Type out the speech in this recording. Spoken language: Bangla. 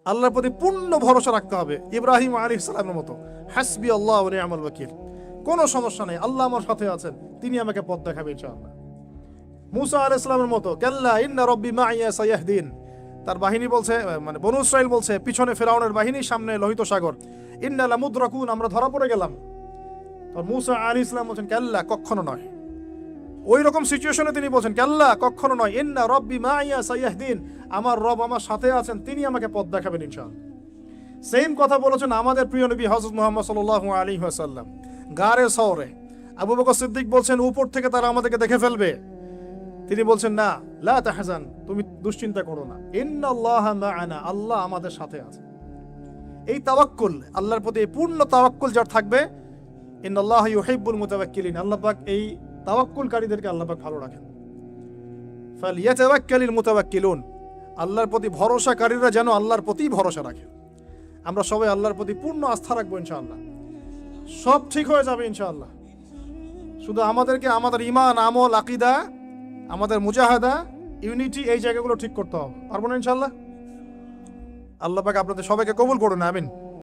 আল্লাহর প্রতি পূর্ণ ভরসা রাখতে হবে, ইব্রাহিম আলাইহিস সালামের মতো, হাসবি আল্লাহ ওয়া নি'মাল ওয়াকিল, কোনো সমস্যা নেই, আল্লাহ আমার সাথে আছেন, তিনি আমাকে পথ দেখাবেন ইনশাআল্লাহ। মুসা আলাইহিস সালামের মতো, কাল্লা ইন্না রাব্বি মাইয়া সায়াহদিন, তার বাহিনী বলছে, মানে বনু ইসরাইল বলছে, পিছনে ফিরআউনের বাহিনী, সামনে লোহিত সাগর, ইন্না লামুদরাকুন, আমরা ধরা পড়ে গেলাম। তো মুসা আলাইহিস সালাম বলছেন কাল্লা, কখনো নয়। ওই রকম সিচুয়েশনে তিনি বলছেন কাল্লা, কখনো নয়, ইন্না রাব্বি মাইয়া সায়াহদিন, আমার রব আমার সাথে আছেন, তিনি আমাকে পথ দেখাবেন ইনশাআল্লাহ। সেম কথা বলেছেন আমাদের প্রিয় নবী হযরত মুহাম্মদ সাল্লাল্লাহু আলাইহি ওয়াসাল্লাম গারে সওরে। আবু বকর সিদ্দিক বলছেন উপর থেকে তারা আমাদেরকে দেখে ফেলবে, তিনি বলছেন না, লা তাহজান, তুমি দুশ্চিন্তা করো না, ইন্নাল্লাহা মা'ানা, আল্লাহ আমাদের সাথে আছে। এই তাওয়াক্কুল, আল্লাহর প্রতি পূর্ণ তাওয়াক্কুল যার থাকবে, ইন্নাল্লাহা ইউহিব্বুল মুতাওয়াক্কিলিন, আল্লাহ পাক এই তাওয়াক্কুলকারীদেরকে আল্লাহ পাক ভালো রাখেন। ফালিয়াতাওয়াক্কালিল মুতাওয়াক্কিলুন, আল্লাহর প্রতি ভরসাকারীরা যেন আল্লাহর প্রতি ভরসা রাখে। আমরা সবাই আল্লাহর প্রতি পূর্ণ আস্থা রাখবো ইনশাআল্লাহ, সব ঠিক হয়ে যাবে ইনশাআল্লাহ। শুধু আমাদেরকে আমাদের ঈমান, আমল, আকীদা, আমাদের মুজাহাদা, ইউনিটি, এই জায়গাগুলো ঠিক করতে হবে। পারবো না ইনশাআল্লাহ? আল্লাহ পাক আপনাদের সবাইকে কবুল করুন, আমিন।